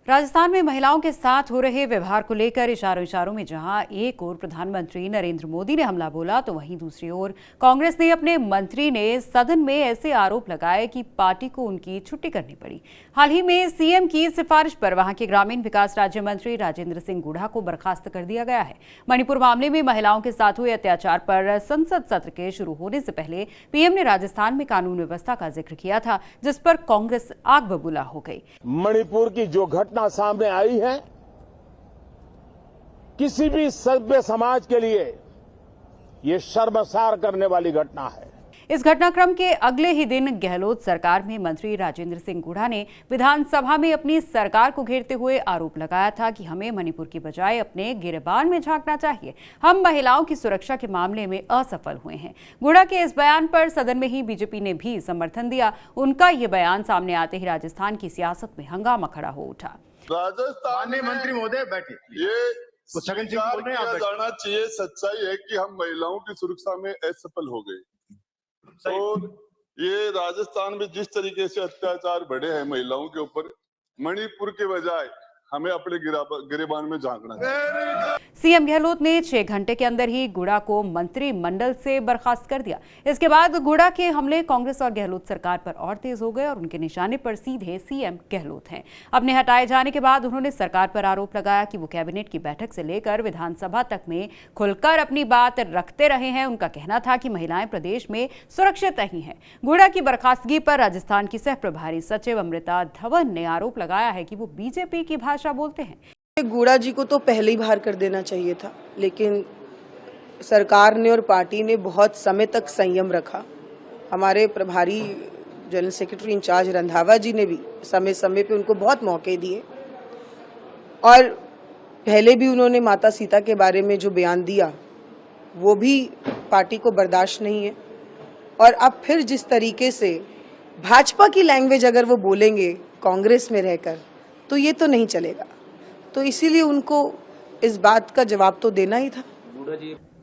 राजस्थान में महिलाओं के साथ हो रहे व्यवहार को लेकर इशारों में जहां एक ओर प्रधानमंत्री नरेंद्र मोदी ने हमला बोला तो वहीं दूसरी ओर कांग्रेस ने अपने मंत्री ने सदन में ऐसे आरोप लगाए कि पार्टी को उनकी छुट्टी करनी पड़ी। हाल ही में सीएम की सिफारिश पर वहां के ग्रामीण विकास राज्य मंत्री राजेंद्र सिंह गुढ़ा को बर्खास्त कर दिया गया है। मणिपुर मामले में महिलाओं के साथ हुए अत्याचार पर संसद सत्र के शुरू होने से पहले पीएम ने राजस्थान में कानून व्यवस्था का जिक्र किया था, जिस पर कांग्रेस आग बबूला हो गई। मणिपुर की जो घटना सामने आई है, किसी भी सभ्य समाज के लिए ये शर्मसार करने वाली घटना है। इस घटनाक्रम के अगले ही दिन गहलोत सरकार में मंत्री राजेंद्र सिंह गुढ़ा ने विधानसभा में अपनी सरकार को घेरते हुए आरोप लगाया था कि हमें मणिपुर की बजाय अपने गिरेबान में झांकना चाहिए। हम महिलाओं की सुरक्षा के मामले में असफल हुए हैं। गुढ़ा के इस बयान पर सदन में ही बीजेपी ने भी समर्थन दिया। उनका ये बयान सामने आते ही राजस्थान की सियासत में हंगामा खड़ा हो उठा। राजस्थान में मंत्री महोदय बैठे, ये स्वीकार किया जाना चाहिए। सच्चाई है कि हम महिलाओं की सुरक्षा में असफल हो गए और ये राजस्थान में जिस तरीके से अत्याचार बढ़े हैं महिलाओं के ऊपर, मणिपुर के बजाय हमें अपने गिरेबान में झांकना है। सीएम गहलोत ने 6 घंटे के अंदर ही गुढ़ा को मंत्रिमंडल से बर्खास्त कर दिया। इसके बाद गुढ़ा के हमले कांग्रेस और गहलोत सरकार पर और तेज हो गए और उनके निशाने पर सीधे सीएम गहलोत हैं। अपने हटाए जाने के बाद उन्होंने सरकार पर आरोप लगाया कि वो कैबिनेट की बैठक से लेकर विधानसभा तक में खुलकर अपनी बात रखते रहे हैं। उनका कहना था कि महिलाएं प्रदेश में सुरक्षित नहीं है। गुढ़ा की बर्खास्तगी पर राजस्थान की सह प्रभारी सचिव अमृता धवन ने आरोप लगाया है कि वो बीजेपी की भाषा बोलते हैं। गुढ़ा जी को तो पहले ही बाहर कर देना चाहिए था, लेकिन सरकार ने और पार्टी ने बहुत समय तक संयम रखा। हमारे प्रभारी जनरल सेक्रेटरी इंचार्ज रंधावा जी ने भी समय समय पे उनको बहुत मौके दिए और पहले भी उन्होंने माता सीता के बारे में जो बयान दिया वो भी पार्टी को बर्दाश्त नहीं है। और अब फिर जिस तरीके से भाजपा की लैंग्वेज अगर वो बोलेंगे कांग्रेस में रहकर तो ये तो नहीं चलेगा। तो इसीलिए उनको इस बात का जवाब तो देना ही था।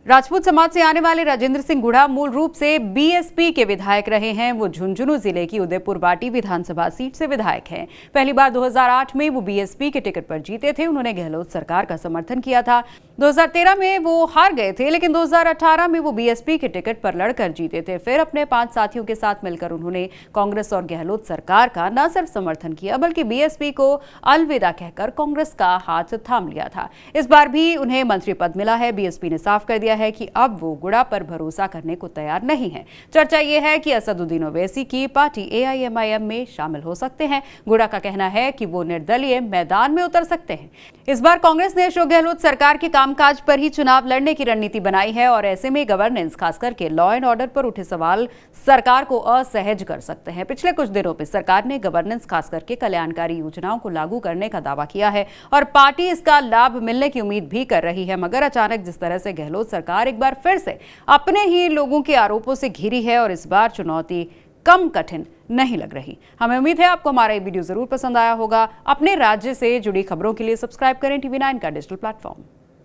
राजपूत समाज से आने वाले राजेंद्र सिंह गुढ़ा मूल रूप से बीएसपी के विधायक रहे हैं। वो झुंझुनू जिले की उदयपुर बाटी विधानसभा सीट से विधायक हैं। पहली बार 2008 में वो बीएसपी के टिकट पर जीते थे। उन्होंने गहलोत सरकार का समर्थन किया था। 2013 में वो हार गए थे, लेकिन 2018 में वो बीएसपी के टिकट पर लड़कर जीते थे। फिर अपने 5 साथियों के साथ मिलकर उन्होंने कांग्रेस और गहलोत सरकार का न सिर्फ समर्थन किया बल्कि बीएसपी को अलविदा कहकर कांग्रेस का हाथ थाम लिया था। इस बार भी उन्हें मंत्री पद मिला है। बीएसपी ने साफ कर दिया है कि अब वो गुढ़ा पर भरोसा करने को तैयार नहीं है। चर्चा ये है कि असदुद्दीन ओवैसी की पार्टी एआईएमआईएम में शामिल हो सकते हैं। गुढ़ा का कहना है कि वो निर्दलीय मैदान में उतर सकते हैं। इस बार कांग्रेस ने अशोक गहलोत सरकार के कामकाज पर ही चुनाव लड़ने की रणनीति बनाई है और ऐसे में गवर्नेंस, खास करके लॉ एंड ऑर्डर पर उठे सवाल सरकार को असहज कर सकते हैं। पिछले कुछ दिनों में सरकार ने गवर्नेंस, खास करके कल्याणकारी योजनाओं को लागू करने का दावा किया है और पार्टी इसका लाभ मिलने की उम्मीद भी कर रही है। मगर अचानक जिस तरह से गहलोत सरकार एक बार फिर से अपने ही लोगों के आरोपों से घिरी है और इस बार चुनौती कम कठिन नहीं लग रही। हमें उम्मीद है आपको हमारा ये वीडियो जरूर पसंद आया होगा। अपने राज्य से जुड़ी खबरों के लिए सब्सक्राइब करें TV9 का डिजिटल प्लेटफॉर्म।